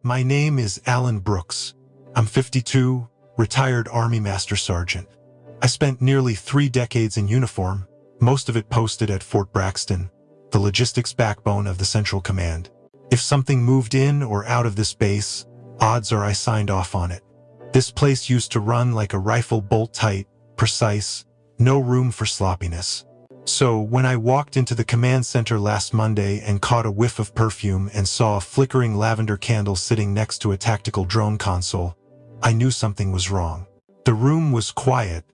My name is Alan Brooks. I'm 52, retired Army Master Sergeant. I spent nearly 3 decades in uniform, most of it posted at Fort Braxton, the logistics backbone of the Central Command. If something moved in or out of this base, odds are I signed off on it. This place used to run like a rifle, bolt-tight, precise, no room for sloppiness. So when I walked into the command center last Monday and caught a whiff of perfume and saw a flickering lavender candle sitting next to a tactical drone console, I knew something was wrong. The room was quiet,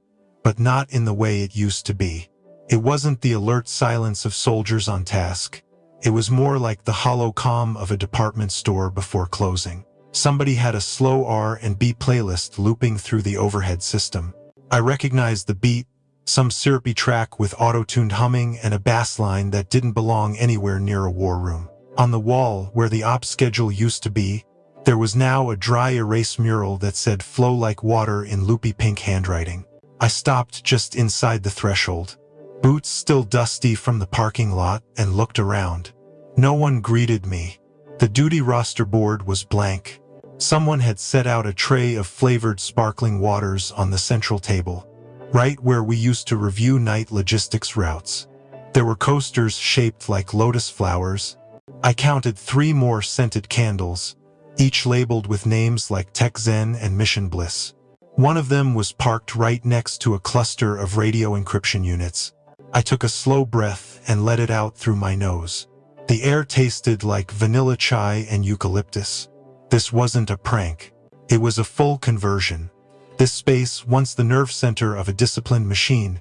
but not in the way it used to be. It wasn't the alert silence of soldiers on task. It was more like the hollow calm of a department store before closing. Somebody had a slow R&B playlist looping through the overhead system. I recognized the beat, some syrupy track with auto-tuned humming and a bass line that didn't belong anywhere near a war room. On the wall, where the ops schedule used to be, there was now a dry erase mural that said "Flow like water" in loopy pink handwriting. I stopped just inside the threshold, boots still dusty from the parking lot, and looked around. No one greeted me. The duty roster board was blank. Someone had set out a tray of flavored sparkling waters on the central table, right where we used to review night logistics routes. There were coasters shaped like lotus flowers. I counted 3 more scented candles, each labeled with names like Tech Zen and Mission Bliss. One of them was parked right next to a cluster of radio encryption units. I took a slow breath and let it out through my nose. The air tasted like vanilla chai and eucalyptus. This wasn't a prank. It was a full conversion. This space, once the nerve center of a disciplined machine,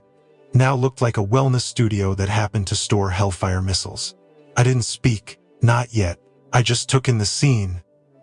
now looked like a wellness studio that happened to store Hellfire missiles. I didn't speak, not yet. I just took in the scene,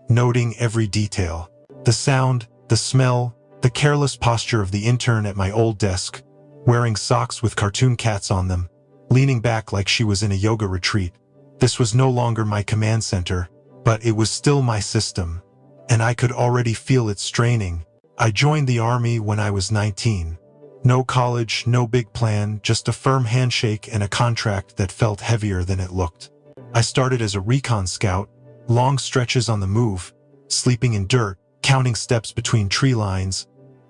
noting every detail. The sound, the smell, the careless posture of the intern at my old desk, wearing socks with cartoon cats on them, leaning back like she was in a yoga retreat. This was no longer my command center, but it was still my system, and I could already feel it straining. I joined the Army when I was 19. No college, no big plan, just a firm handshake and a contract that felt heavier than it looked. I started as a recon scout, long stretches on the move, sleeping in dirt, counting steps between tree lines,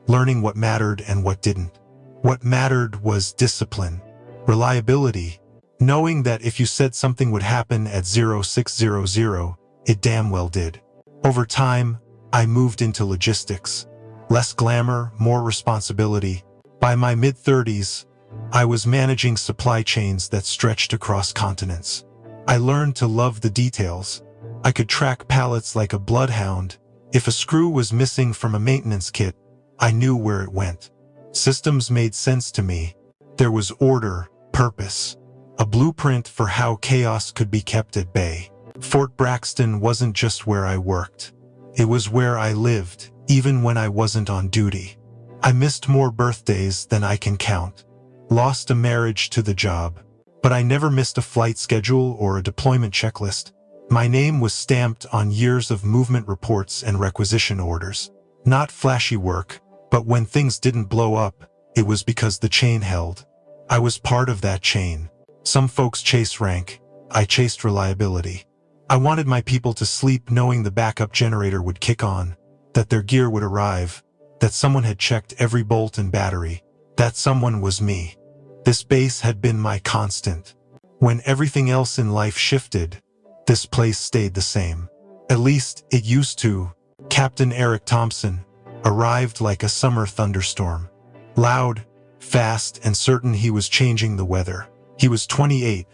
learning what mattered and what didn't. What mattered was discipline, reliability, knowing that if you said something would happen at 0600, it damn well did. Over time, I moved into logistics. Less glamour, more responsibility. By my mid-30s, I was managing supply chains that stretched across continents. I learned to love the details. I could track pallets like a bloodhound. If a screw was missing from a maintenance kit, I knew where it went. Systems made sense to me. There was order, purpose, a blueprint for how chaos could be kept at bay. Fort Braxton wasn't just where I worked. It was where I lived, even when I wasn't on duty. I missed more birthdays than I can count. Lost a marriage to the job. But I never missed a flight schedule or a deployment checklist. My name was stamped on years of movement reports and requisition orders. Not flashy work, but when things didn't blow up, it was because the chain held. I was part of that chain. Some folks chase rank. I chased reliability. I wanted my people to sleep knowing the backup generator would kick on, that their gear would arrive, that someone had checked every bolt and battery. That someone was me. This base had been my constant. When everything else in life shifted, this place stayed the same. At least, it used to. Captain Eric Thompson arrived like a summer thunderstorm. Loud, fast, and certain he was changing the weather. He was 28,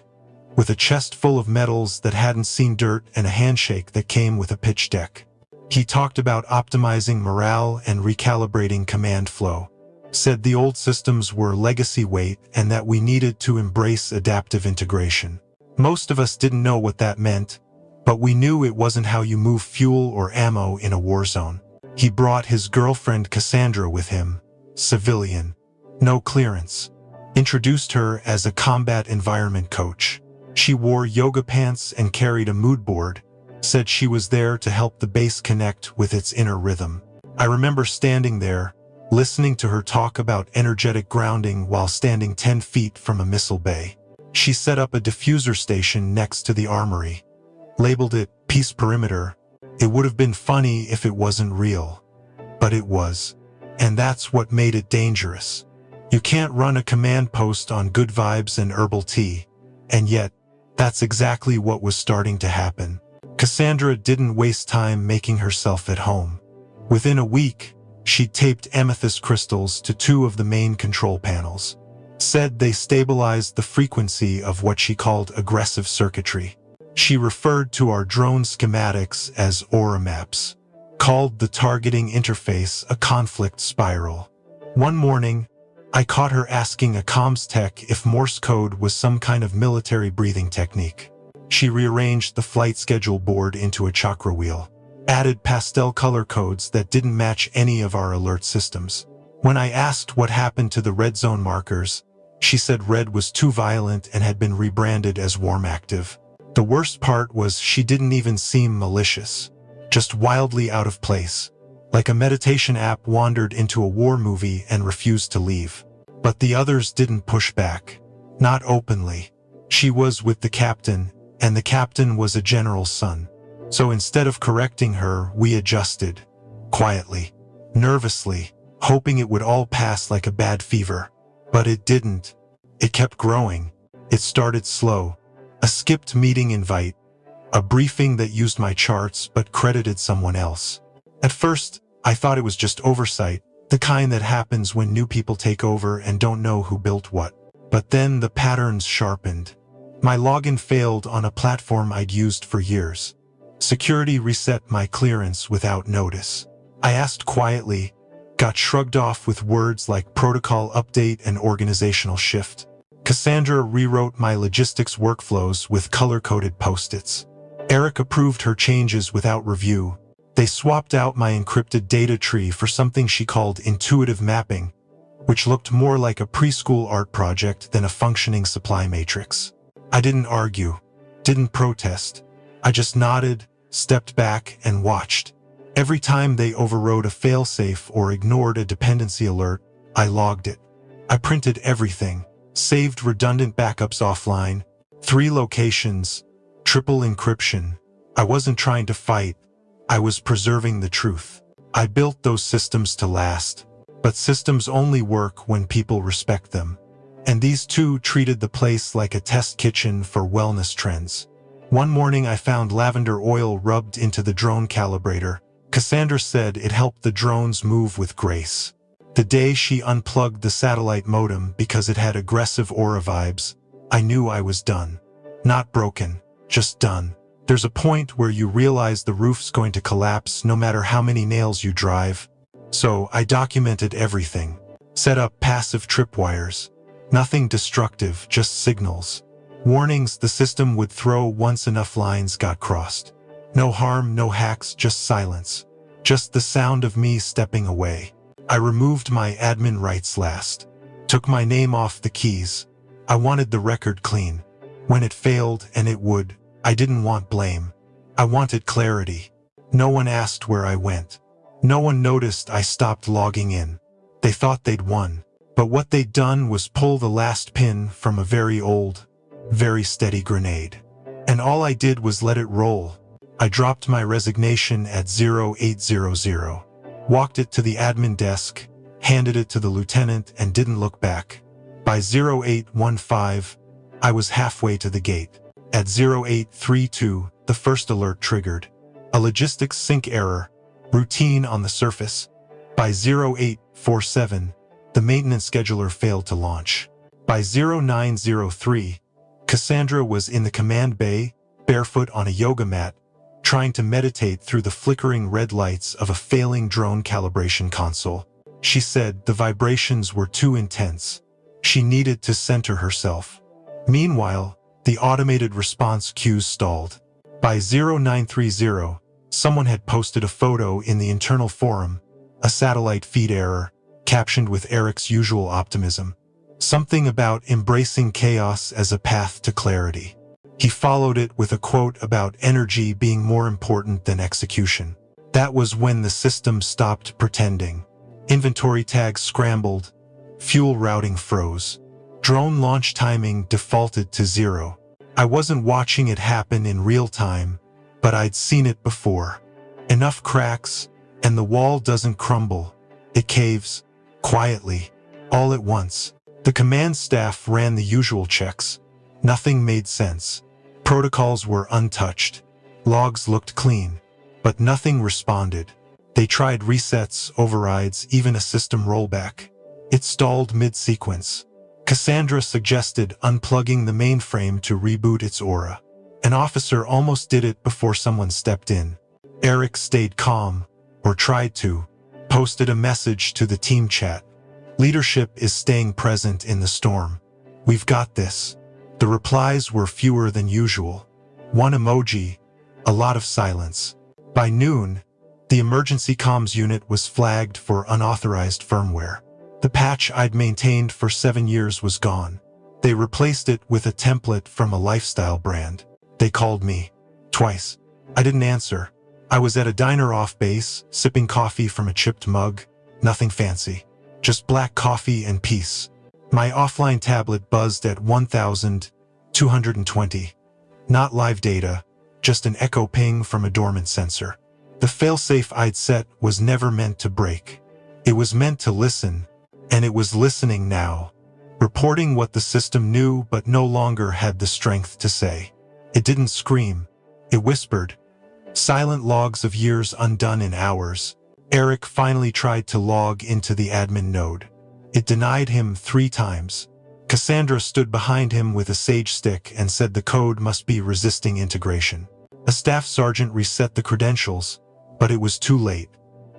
with a chest full of medals that hadn't seen dirt and a handshake that came with a pitch deck. He talked about optimizing morale and recalibrating command flow. Said the old systems were legacy weight and that we needed to embrace adaptive integration. Most of us didn't know what that meant, but we knew it wasn't how you move fuel or ammo in a war zone. He brought his girlfriend Cassandra with him, civilian, no clearance. Introduced her as a combat environment coach. She wore yoga pants and carried a mood board, said she was there to help the base connect with its inner rhythm. I remember standing there, listening to her talk about energetic grounding while standing 10 feet from a missile bay. She set up a diffuser station next to the armory, labeled it Peace Perimeter, It would have been funny if it wasn't real. But it was. And that's what made it dangerous. You can't run a command post on good vibes and herbal tea. And yet, that's exactly what was starting to happen. Cassandra didn't waste time making herself at home. Within a week, she taped amethyst crystals to 2 of the main control panels. Said they stabilized the frequency of what she called aggressive circuitry. She referred to our drone schematics as aura maps. Called the targeting interface a conflict spiral. One morning, I caught her asking a comms tech if Morse code was some kind of military breathing technique. She rearranged the flight schedule board into a chakra wheel. Added pastel color codes that didn't match any of our alert systems. When I asked what happened to the red zone markers, she said red was too violent and had been rebranded as warm active. The worst part was she didn't even seem malicious. Just wildly out of place. Like a meditation app wandered into a war movie and refused to leave. But the others didn't push back. Not openly. She was with the captain, and the captain was a general's son. So instead of correcting her, we adjusted. Quietly. Nervously. Hoping it would all pass like a bad fever. But it didn't. It kept growing. It started slow. A skipped meeting invite. A briefing that used my charts but credited someone else. At first, I thought it was just oversight, the kind that happens when new people take over and don't know who built what. But then the patterns sharpened. My login failed on a platform I'd used for years. Security reset my clearance without notice. I asked quietly, got shrugged off with words like protocol update and organizational shift. Cassandra rewrote my logistics workflows with color-coded post-its. Eric approved her changes without review. They swapped out my encrypted data tree for something she called intuitive mapping, which looked more like a preschool art project than a functioning supply matrix. I didn't argue, didn't protest. I just nodded, stepped back, and watched. Every time they overrode a failsafe or ignored a dependency alert, I logged it. I printed everything, saved redundant backups offline, 3 locations, triple encryption. I wasn't trying to fight. I was preserving the truth. I built those systems to last. But systems only work when people respect them. And these 2 treated the place like a test kitchen for wellness trends. One morning I found lavender oil rubbed into the drone calibrator. Cassandra said it helped the drones move with grace. The day she unplugged the satellite modem because it had aggressive aura vibes, I knew I was done. Not broken, just done. There's a point where you realize the roof's going to collapse no matter how many nails you drive. So I documented everything. Set up passive tripwires. Nothing destructive, just signals. Warnings the system would throw once enough lines got crossed. No harm, no hacks, just silence. Just the sound of me stepping away. I removed my admin rights last. Took my name off the keys. I wanted the record clean. When it failed, and it would, I didn't want blame. I wanted clarity. No one asked where I went. No one noticed I stopped logging in. They thought they'd won. But what they'd done was pull the last pin from a very old, very steady grenade. And all I did was let it roll. I dropped my resignation at 0800. Walked it to the admin desk, handed it to the lieutenant, and didn't look back. By 0815, I was halfway to the gate. At 0832, the first alert triggered. A logistics sync error, routine on the surface. By 0847, the maintenance scheduler failed to launch. By 0903, Cassandra was in the command bay, barefoot on a yoga mat, trying to meditate through the flickering red lights of a failing drone calibration console. She said the vibrations were too intense. She needed to center herself. Meanwhile, the automated response queues stalled. By 0930, someone had posted a photo in the internal forum, a satellite feed error, captioned with Eric's usual optimism. Something about embracing chaos as a path to clarity. He followed it with a quote about energy being more important than execution. That was when the system stopped pretending. Inventory tags scrambled. Fuel routing froze. Drone launch timing defaulted to 0. I wasn't watching it happen in real time, but I'd seen it before. Enough cracks, and the wall doesn't crumble. It caves, quietly, all at once. The command staff ran the usual checks. Nothing made sense. Protocols were untouched. Logs looked clean, but nothing responded. They tried resets, overrides, even a system rollback. It stalled mid-sequence. Cassandra suggested unplugging the mainframe to reboot its aura. An officer almost did it before someone stepped in. Eric stayed calm, or tried to, posted a message to the team chat. Leadership is staying present in the storm. We've got this. The replies were fewer than usual. One emoji, a lot of silence. By noon, the emergency comms unit was flagged for unauthorized firmware. The patch I'd maintained for 7 years was gone. They replaced it with a template from a lifestyle brand. They called me. Twice. I didn't answer. I was at a diner off base, sipping coffee from a chipped mug. Nothing fancy. Just black coffee and peace. My offline tablet buzzed at 1,220. Not live data, just an echo ping from a dormant sensor. The failsafe I'd set was never meant to break. It was meant to listen, and it was listening now, reporting what the system knew but no longer had the strength to say. It didn't scream. It whispered. Silent logs of years undone in hours. Eric finally tried to log into the admin node. It denied him 3 times. Cassandra stood behind him with a sage stick and said the code must be resisting integration. A staff sergeant reset the credentials, but it was too late.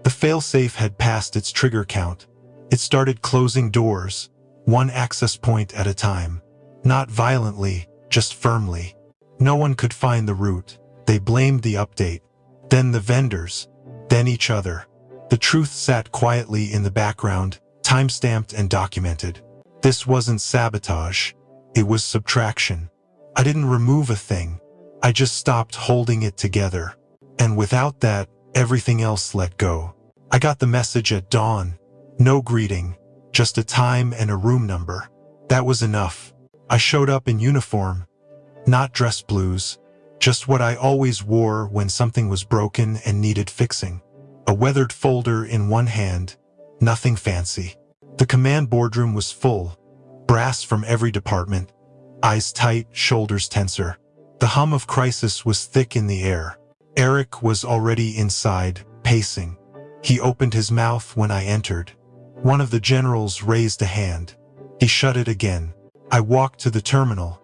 The failsafe had passed its trigger count. It started closing doors, one access point at a time. Not violently, just firmly. No one could find the root. They blamed the update, then the vendors, then each other. The truth sat quietly in the background, time-stamped and documented. This wasn't sabotage. It was subtraction. I didn't remove a thing. I just stopped holding it together. And without that, everything else let go. I got the message at dawn. No greeting, just a time and a room number. That was enough. I showed up in uniform. Not dress blues. Just what I always wore when something was broken and needed fixing. A weathered folder in one hand. Nothing fancy. The command boardroom was full. Brass from every department. Eyes tight, shoulders tenser. The hum of crisis was thick in the air. Eric was already inside, pacing. He opened his mouth when I entered. One of the generals raised a hand. He shut it again. I walked to the terminal.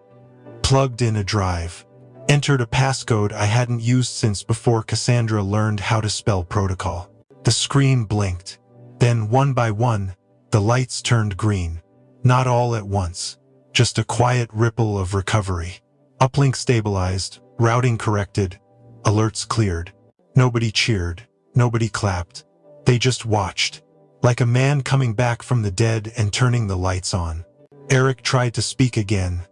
Plugged in a drive. Entered a passcode I hadn't used since before Cassandra learned how to spell protocol. The screen blinked. Then, one by one, the lights turned green. Not all at once. Just a quiet ripple of recovery. Uplink stabilized, routing corrected, alerts cleared. Nobody cheered. Nobody clapped. They just watched. Like a man coming back from the dead and turning the lights on. Eric tried to speak again.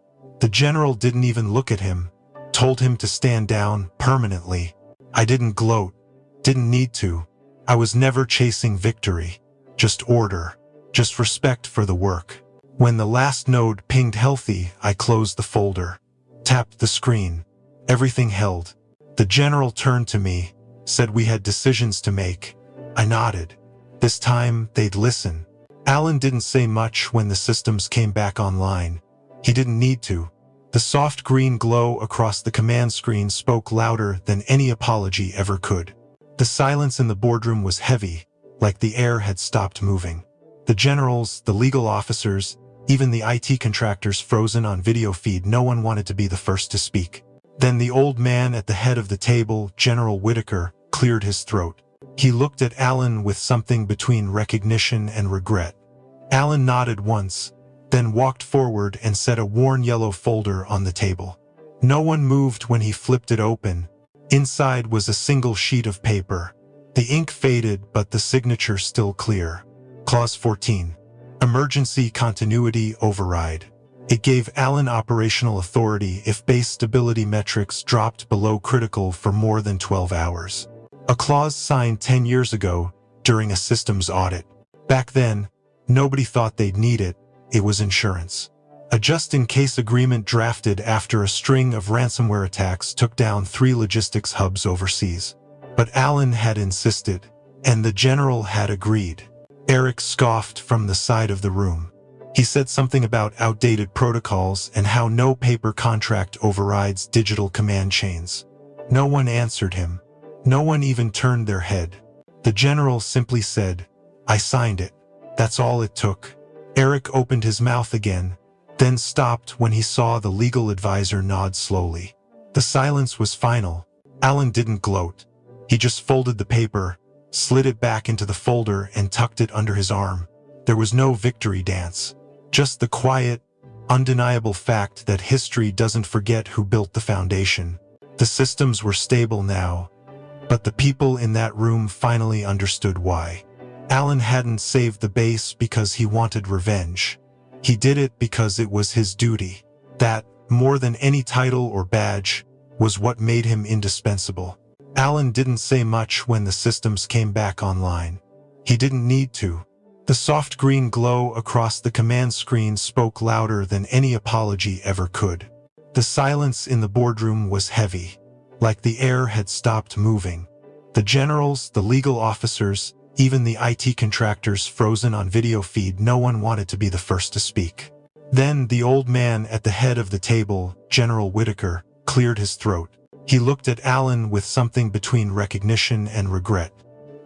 The general didn't even look at him. Told him to stand down permanently. I didn't gloat. Didn't need to. I was never chasing victory. Just order. Just respect for the work. When the last node pinged healthy, I closed the folder. Tapped the screen. Everything held. The general turned to me, said we had decisions to make. I nodded. This time, they'd listen. Alan didn't say much when the systems came back online. He didn't need to. The soft green glow across the command screen spoke louder than any apology ever could. The silence in the boardroom was heavy, like the air had stopped moving. The generals, the legal officers, even the IT contractors frozen on video feed. No one wanted to be the first to speak. Then the old man at the head of the table, General Whitaker, cleared his throat. He looked at Alan with something between recognition and regret. Alan nodded once, then walked forward and set a worn yellow folder on the table. No one moved when he flipped it open. Inside was a single sheet of paper. The ink faded, but the signature still clear. Clause 14. Emergency Continuity Override. It gave Alan operational authority if base stability metrics dropped below critical for more than 12 hours. A clause signed 10 years ago during a systems audit. Back then, nobody thought they'd need it. It was insurance. A just-in-case agreement drafted after a string of ransomware attacks took down 3 logistics hubs overseas. But Alan had insisted, and the general had agreed. Eric scoffed from the side of the room. He said something about outdated protocols and how no paper contract overrides digital command chains. No one answered him. No one even turned their head. The general simply said, "I signed it. That's all it took." Eric opened his mouth again, then stopped when he saw the legal advisor nod slowly. The silence was final. Alan didn't gloat. He just folded the paper, slid it back into the folder, and tucked it under his arm. There was no victory dance. Just the quiet, undeniable fact that history doesn't forget who built the foundation. The systems were stable now, but the people in that room finally understood why. Alan hadn't saved the base because he wanted revenge. He did it because it was his duty. That, more than any title or badge, was what made him indispensable. Alan didn't say much when the systems came back online. He didn't need to. The soft green glow across the command screen spoke louder than any apology ever could. The silence in the boardroom was heavy, like the air had stopped moving. The generals, the legal officers, even the IT contractors frozen on video feed. No one wanted to be the first to speak. Then the old man at the head of the table, General Whitaker, cleared his throat. He looked at Alan with something between recognition and regret.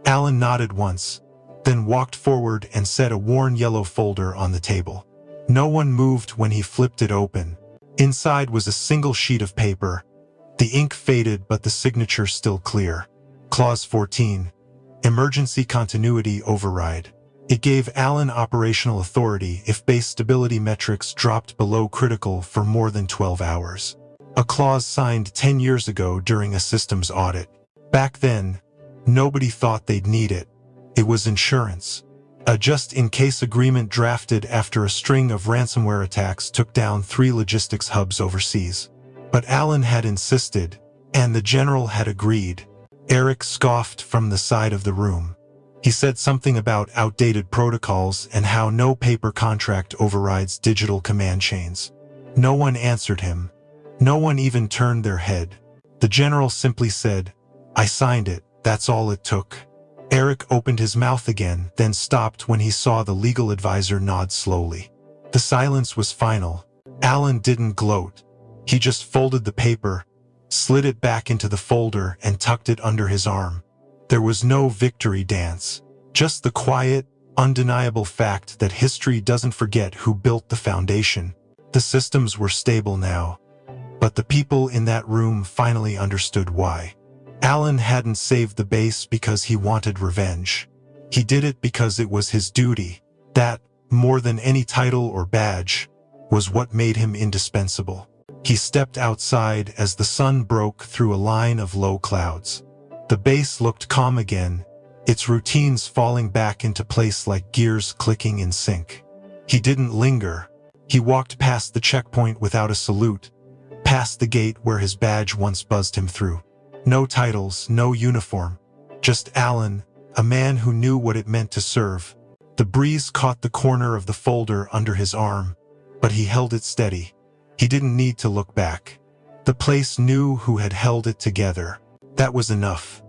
Alan nodded once, then walked forward and set a worn yellow folder on the table. No one moved when he flipped it open. Inside was a single sheet of paper. The ink faded, but the signature still clear. Clause 14. Emergency Continuity Override. It gave Alan operational authority if base stability metrics dropped below critical for more than 12 hours. A clause signed 10 years ago during a systems audit. Back then, nobody thought they'd need it. It was insurance. A just-in-case agreement drafted after a string of ransomware attacks took down 3 logistics hubs overseas. But Alan had insisted, and the general had agreed. Eric scoffed from the side of the room. He said something about outdated protocols and how no paper contract overrides digital command chains. No one answered him. No one even turned their head. The general simply said, "I signed it. That's all it took." Eric opened his mouth again, then stopped when he saw the legal advisor nod slowly. The silence was final. Alan didn't gloat. He just folded the paper, slid it back into the folder, and tucked it under his arm. There was no victory dance. Just the quiet, undeniable fact that history doesn't forget who built the foundation. The systems were stable now, but the people in that room finally understood why. Alan hadn't saved the base because he wanted revenge. He did it because it was his duty. That, more than any title or badge, was what made him indispensable. He stepped outside as the sun broke through a line of low clouds. The base looked calm again, its routines falling back into place like gears clicking in sync. He didn't linger. He walked past the checkpoint without a salute, past the gate where his badge once buzzed him through. No titles, no uniform. Just Alan, a man who knew what it meant to serve. The breeze caught the corner of the folder under his arm, but he held it steady. He didn't need to look back. The place knew who had held it together. That was enough.